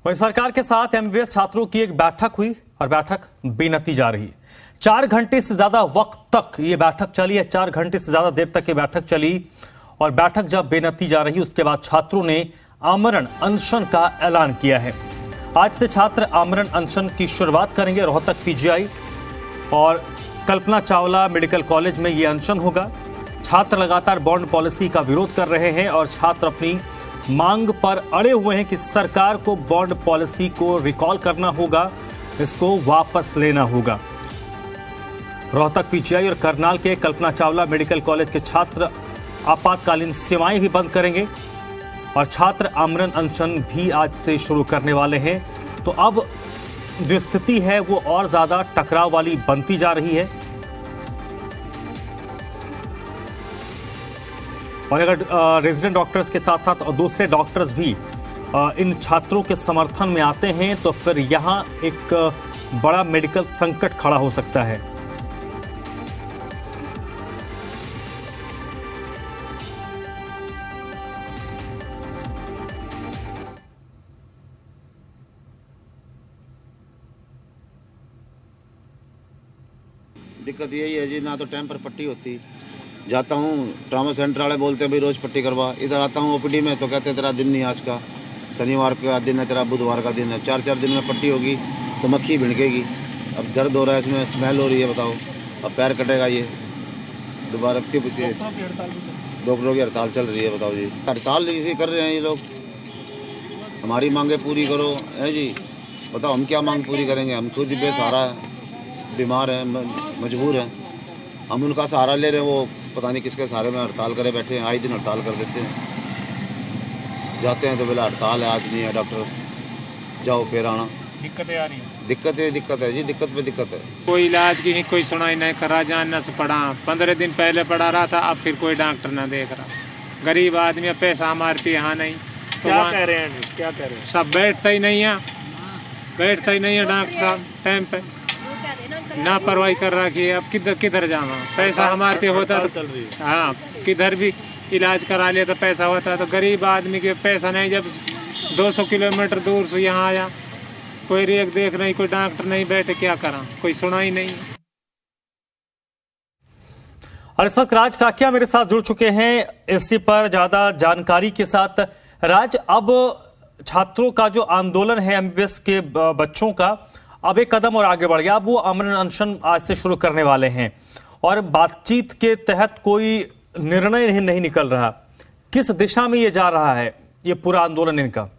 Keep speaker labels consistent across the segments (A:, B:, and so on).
A: वहीं सरकार के साथ एमबीबीएस छात्रों की एक बैठक हुई और बैठक बेनतीजा रही। 4 घंटे से ज्यादा वक्त तक ये बैठक चली है। 4 घंटे से ज्यादा देर तक ये बैठक चली और बैठक जब बेनतीजा रही उसके बाद छात्रों ने आमरण अनशन का ऐलान किया है। आज से छात्र आमरण अनशन की शुरुआत करेंगे। रोहतक पीजीआई और कल्पना चावला मेडिकल कॉलेज में ये अनशन होगा। छात्र लगातार बॉन्ड पॉलिसी का विरोध कर रहे हैं और छात्र अपनी मांग पर अड़े हुए हैं कि सरकार को बॉन्ड पॉलिसी को रिकॉल करना होगा, इसको वापस लेना होगा। रोहतक पीजीआई और करनाल के कल्पना चावला मेडिकल कॉलेज के छात्र आपातकालीन सेवाएं भी बंद करेंगे और छात्र आमरण अनशन भी आज से शुरू करने वाले हैं। तो अब जो स्थिति है वो और ज्यादा टकराव वाली बनती जा रही है। और अगर रेजिडेंट डॉक्टर्स के साथ साथ और दूसरे डॉक्टर्स भी इन छात्रों के समर्थन में आते हैं तो फिर यहाँ एक बड़ा मेडिकल संकट खड़ा हो सकता है।
B: दिक्कत यही है जी, ना तो टाइम पर पट्टी होती। जाता हूँ ट्रामा सेंटर वाले बोलते हैं भाई रोज़ पट्टी करवा। इधर आता हूँ ओपीडी में तो कहते हैं तेरा दिन नहीं आज का, शनिवार का दिन है, तेरा बुधवार का दिन है। 4-4 दिन में पट्टी होगी तो मक्खी भिड़केगी। अब दर्द हो रहा है, इसमें स्मेल हो रही है, बताओ अब पैर कटेगा ये दोबारा। डॉक्टरों की हड़ताल चल रही है, बताओ जी। हड़ताल इसी कर रहे हैं ये लोग, हमारी मांगे पूरी करो है जी। बताओ हम क्या मांग पूरी करेंगे? हम खुद बेसहारा बीमार हैं, मजबूर हैं, हम उनका सहारा ले रहे हैं। वो पता नहीं किसके सहारे में हड़ताल करे बैठे हैं। आए दिन हड़ताल कर देते हैं, जाते हैं तो बोला हड़ताल है, आज नहीं है डॉक्टर, जाओ फिर आना।
C: दिक्कतें आ रही हैं।
B: दिक्कत है जी, दिक्कत पे दिक्कत है।
C: कोई इलाज की कोई सुनाई नहीं कर रहा, जानना से पड़ा 15 दिन पहले पढ़ा रहा था, अब फिर कोई डॉक्टर ना देख रहा। गरीब आदमी, पैसा हमारे पे यहाँ नहीं तो क्या कह रहे हैं? सब बैठता ही नहीं है, डॉक्टर साहब टाइम पे लापरवाही कर रखी है। अब किधर जाना? पैसा हमारे पे होता तो चल रही है। हाँ, किधर भी इलाज करा लिया तो पैसा होता, तो गरीब आदमी के पैसा नहीं। जब 200 किलोमीटर दूर से यहाँ आया, कोई रेख देख नहीं, कोई डॉक्टर नहीं, बैठे क्या करा, कोई सुनाई नहीं।
A: और इस वक्त राज टाकिया मेरे साथ जुड़ चुके हैं इसी पर ज्यादा जानकारी के साथ। राज, अब छात्रों का जो आंदोलन है एमबीबीएस के बच्चों का, अब एक कदम और आगे बढ़ गया। अब वो आमरण अनशन आज से शुरू करने वाले हैं और बातचीत के तहत कोई निर्णय नहीं निकल रहा। किस दिशा में ये जा रहा है ये पूरा आंदोलन इनका?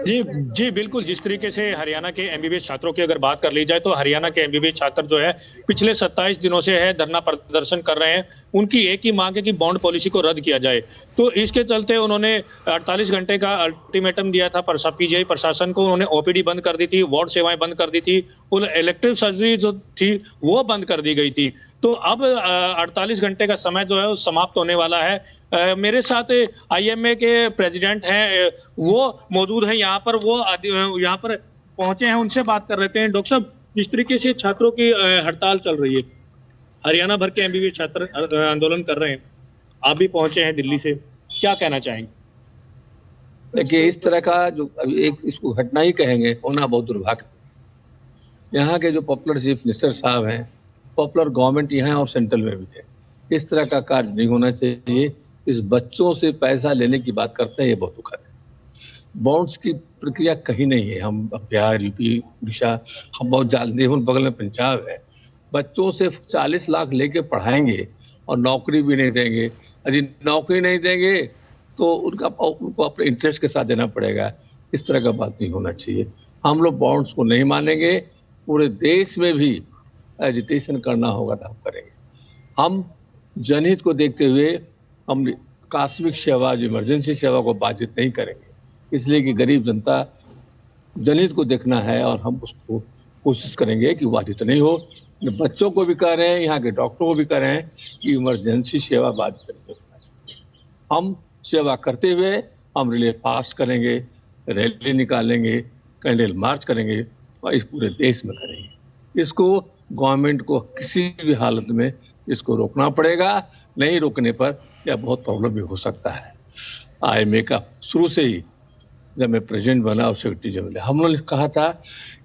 D: जी बिल्कुल। जिस तरीके से हरियाणा के एमबीबीएस छात्रों की अगर बात कर ली जाए तो हरियाणा के एमबीबीएस छात्र जो है पिछले 27 दिनों से है धरना प्रदर्शन कर रहे हैं। उनकी एक ही मांग है कि बॉन्ड पॉलिसी को रद्द किया जाए। तो इसके चलते उन्होंने 48 घंटे का अल्टीमेटम दिया था पीजीआई प्रशासन को। उन्होंने ओपीडी बंद कर दी थी, वार्ड सेवाएं बंद कर दी थी, और इलेक्टिव सर्जरी जो थी वो बंद कर दी गई थी। तो अब 48 घंटे का समय जो है वो समाप्त होने वाला है। मेरे साथ आईएमए के प्रेसिडेंट हैं, वो मौजूद हैं यहाँ पर, वो यहाँ पर पहुंचे हैं, उनसे बात कर रहे हैं। डॉक्टर साहब, जिस तरीके से छात्रों की हड़ताल चल रही है, हरियाणा भर के एमबीबीएस छात्र आंदोलन कर रहे हैं, आप भी पहुंचे हैं दिल्ली से, क्या कहना चाहेंगे?
E: देखिए, इस तरह का जो एक इसको घटना ही कहेंगे, होना बहुत दुर्भाग्य। यहाँ के जो पॉपुलर चीफ मिनिस्टर साहब हैं, पॉपुलर गवर्नमेंट यहाँ और सेंट्रल में भी है, इस तरह का कार्य नहीं होना चाहिए। इस बच्चों से पैसा लेने की बात करते हैं, ये बहुत दुखद है। बॉन्ड्स की प्रक्रिया कहीं नहीं है। हम बिहार, यूपी, उड़ीसा, हम बहुत जानते हैं, बगल में पंजाब है। बच्चों से 40 लाख लेके पढ़ाएंगे और नौकरी भी नहीं देंगे। यदि नौकरी नहीं देंगे तो उनको अपने इंटरेस्ट के साथ देना पड़ेगा। इस तरह का बात नहीं होना चाहिए। हम लोग बॉन्ड्स को नहीं मानेंगे। पूरे देश में भी एजिटेशन करना होगा तो हम करेंगे। हम जनहित को देखते हुए हम आकस्मिक सेवा, जो इमरजेंसी सेवा को बाधित नहीं करेंगे, इसलिए कि गरीब जनता जनहित को देखना है और हम उसको कोशिश करेंगे कि बाधित नहीं हो। बच्चों को भी कह रहे हैं, यहाँ के डॉक्टरों को भी कह रहे हैं कि इमरजेंसी सेवा बाधित नहीं होना चाहिए। हम सेवा करते हुए हम रिले पास करेंगे, रैली निकालेंगे, कैंडल मार्च करेंगे और इस पूरे देश में करेंगे। इसको गवर्नमेंट को किसी भी हालत में इसको रोकना पड़ेगा। नहीं रोकने पर यह बहुत प्रॉब्लम भी हो सकता है। आईएमए का शुरू से ही जब मैं प्रेसिडेंट बना और सेक्रेटरी जनरल, हम लोगों ने कहा था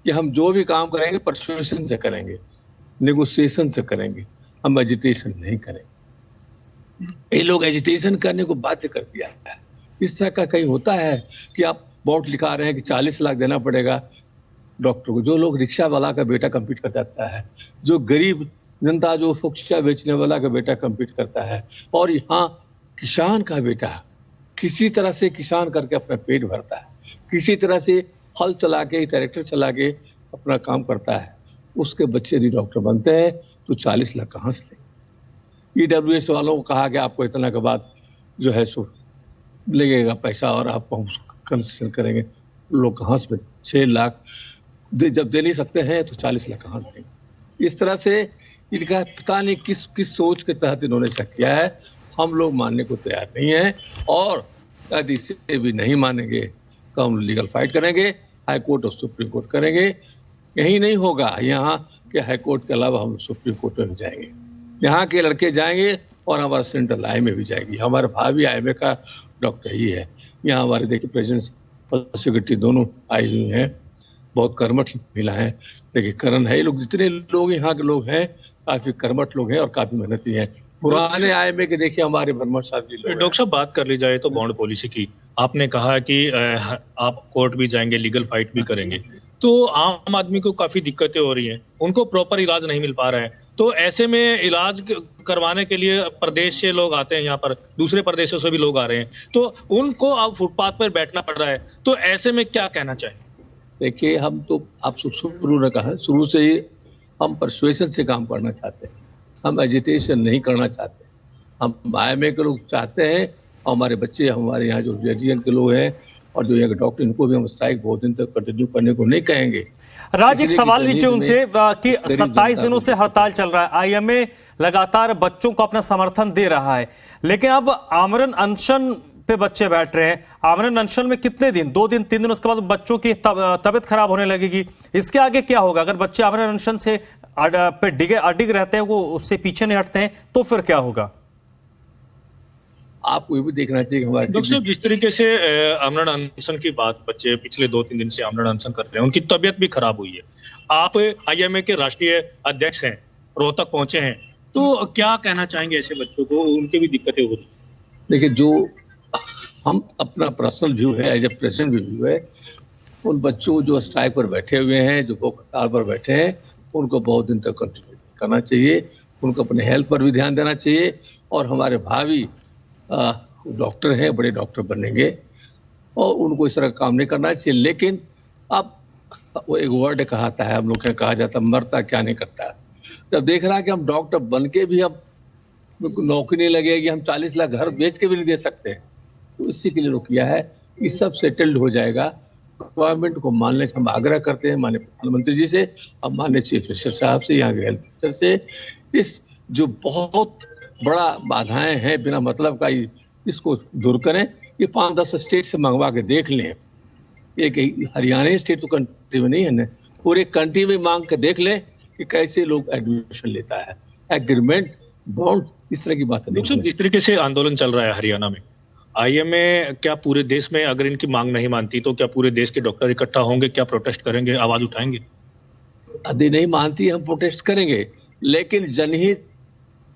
E: कि हम जो भी काम करेंगे परसुएशन से करेंगे, नेगोशिएशन से करेंगे, हम एजिटेशन नहीं करेंगे। ये लोग एजिटेशन करने को बाध्य कर दिया है। इस तरह का कहीं होता है कि आप बॉन्ड लिखा रहे हैं कि 40 लाख देना पड़ेगा डॉक्टर को। जो लोग रिक्शा वाला का बेटा कम्पीट कर जाता है, जो गरीब जनता, जो फुक्शा बेचने वाला का बेटा कम्पीट करता है, और यहाँ किसान का बेटा किसी तरह से किसान करके अपना पेट भरता है, किसी तरह से हल चला के, ट्रैक्टर चला के अपना काम करता है, उसके बच्चे यदि डॉक्टर बनते हैं तो 40 लाख कहाँ से लेंगे? EWS वालों को कहा कि आपको इतना के बाद जो है सो लगेगा पैसा और आपको हम कंसेशन करेंगे। लोग कहाँ से 6 लाख जब दे नहीं सकते हैं तो 40 लाख कहाँ से देंगे? इस तरह से इनका पता नहीं किस सोच के तहत इन्होंने ऐसा किया है। हम लोग मानने को तैयार नहीं है, और यदि इसे भी नहीं मानेंगे तो हम लीगल फाइट करेंगे, हाई कोर्ट और सुप्रीम कोर्ट करेंगे। यही नहीं होगा यहाँ के हाई कोर्ट के अलावा हम सुप्रीम कोर्ट में भी जाएंगे। यहाँ के लड़के जाएंगे और हमारा सेंट्रल IMA भी जाएगी। हमारे भाभी IMA का डॉक्टर ही है। यहाँ हमारे देखिए प्रेसिडेंट और सेक्रेटरी दोनों आई हुई हैं, बहुत कर्मठ महिला हैं। देखिए करण है, ये लोग जितने लोग यहाँ के लोग हैं काफी कर्मठ लोग हैं और काफी मेहनती हैं। पुराने IMA के देखिए हमारे वर्मा साहब जी।
D: डॉक्टर साहब, बात कर ली जाए तो बॉन्ड पॉलिसी की, आपने कहा कि आप कोर्ट भी जाएंगे, लीगल फाइट भी करेंगे, तो आम आदमी को काफी दिक्कतें हो रही हैं, उनको प्रॉपर इलाज नहीं मिल पा रहा है। तो ऐसे में इलाज करवाने के लिए प्रदेश से लोग आते हैं, यहाँ पर दूसरे प्रदेशों से भी लोग आ रहे हैं, तो उनको अब फुटपाथ पर बैठना पड़ रहा है। तो ऐसे में क्या कहना चाहिए?
E: देखिए, हम तो आप शुरू ने कहा, शुरू से ही हम परसुएशन से काम करना चाहते हैं, हम एजिटेशन नहीं करना चाहते। हम IMA के लोग चाहते हैं, और हमारे बच्चे, हमारे यहाँ जो रेजिडेंट के लोग हैं और जो यहाँ के डॉक्टर, इनको भी हम स्ट्राइक बहुत दिन तक कंटिन्यू करने को नहीं कहेंगे।
A: राज, एक सवाल नीचे उनसे कि 27 दिनों से हड़ताल चल रहा है, IMA लगातार बच्चों को अपना समर्थन दे रहा है, लेकिन अब आमरण अनशन पे बच्चे बैठ रहे हैं। आमरण अनशन में कितने दिन? 2 दिन, 3 दिन, उसके बाद बच्चों की तबीयत खराब होने लगेगी। इसके आगे क्या होगा? अगर बच्चे आमरण अनशन से पे डिग रहते हैं, वो उससे पीछे नहीं हटते हैं, तो फिर क्या होगा?
E: आपको ये भी देखना चाहिए कि हमारे
D: डॉक्टर साहब, जिस तरीके से आमरण अनशन की बात, बच्चे पिछले 2-3 दिन से आमरण अनशन कर रहे हैं, उनकी तबीयत भी खराब हुई है। आप IMA के राष्ट्रीय अध्यक्ष हैं, रोहतक पहुंचे हैं, तो क्या कहना चाहेंगे ऐसे बच्चों को? उनकी भी दिक्कतें हो रही।
E: देखिए, जो हम अपना पर्सनल व्यू है, एज ए प्रेसिडेंट व्यू है, उन बच्चों जो स्ट्राइक पर बैठे हुए हैं, जो भूख हड़ताल पर बैठे हैं, उनको बहुत दिन तक कंटिन्यू करना चाहिए। उनको अपने हेल्थ पर भी ध्यान देना चाहिए, और हमारे भावी डॉक्टर हैं, बड़े डॉक्टर बनेंगे, और उनको इस तरह काम नहीं करना चाहिए। लेकिन अब वो एक वर्ड कहता है, हम लोग क्या कहा जाता है, मरता क्या नहीं करता। जब देख रहा है कि हम डॉक्टर बन के भी अब नौकरी नहीं लगेगी, हम 40 लाख घर बेच के भी नहीं दे सकते, तो इसी के लिए रुकिया है कि सब सेटल्ड हो जाएगा। गवर्नमेंट को मानने से हम आग्रह करते हैं, माननीय प्रधानमंत्री जी से, अब माननीय चीफ मिनिस्टर साहब से, यहाँ के हेल्थ मिनिस्टर से, इस जो बहुत बड़ा बाधाएं हैं बिना मतलब का, इसको दूर करें। ये 5-10 स्टेट से मंगवा के देख लें। एक हरियाणा स्टेट तो कंट्री में नहीं है ना, पूरे कंट्री में मांग के देख लें कि कैसे लोग एडमिशन लेता है। एग्रीमेंट, बॉन्ड, इस तरह की बात नहीं।
D: जिस तरीके से आंदोलन चल रहा है हरियाणा में, IMA क्या पूरे देश में अगर इनकी मांग नहीं मानती तो क्या पूरे देश के डॉक्टर इकट्ठा होंगे? क्या प्रोटेस्ट करेंगे, आवाज उठाएंगे?
E: यदि नहीं मानती हम प्रोटेस्ट करेंगे, लेकिन जनहित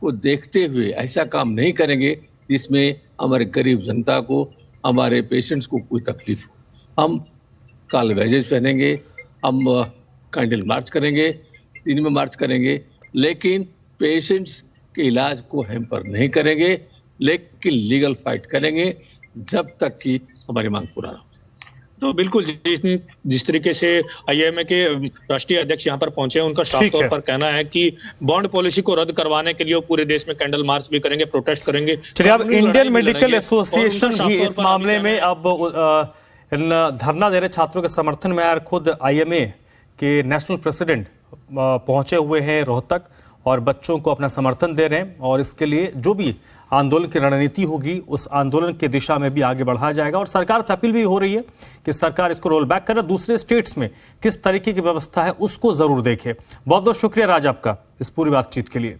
E: को देखते हुए ऐसा काम नहीं करेंगे जिसमें हमारे गरीब जनता को, हमारे पेशेंट्स को कोई तकलीफ हो। हम काले बैजेज पहनेंगे, हम कैंडल मार्च करेंगे, दिन में मार्च करेंगे, लेकिन पेशेंट्स के इलाज को हैम्पर नहीं करेंगे, लेकिन लीगल फाइट करेंगे जब तक कि हमारी मांग पूरा ना हो।
D: तो बिल्कुल जिस तरीके से IMA के राष्ट्रीय अध्यक्ष यहाँ पर पहुंचे हैं, उनका साफ तौर पर कहना है कि बॉन्ड पॉलिसी को रद्द करवाने के लिए वो पूरे देश में कैंडल मार्च भी करेंगे, प्रोटेस्ट करेंगे।
A: चलिए, अब इंडियन मेडिकल एसोसिएशन भी इस मामले में अब धरना दे रहे छात्रों के समर्थन में। यार, खुद IMA के नेशनल प्रेसिडेंट पहुंचे हुए हैं रोहतक और बच्चों को अपना समर्थन दे रहे हैं, और इसके लिए जो भी आंदोलन की रणनीति होगी उस आंदोलन की दिशा में भी आगे बढ़ाया जाएगा। और सरकार से अपील भी हो रही है कि सरकार इसको रोल बैक करे, दूसरे स्टेट्स में किस तरीके की व्यवस्था है उसको जरूर देखे। बहुत बहुत शुक्रिया राज आपका इस पूरी बातचीत के लिए।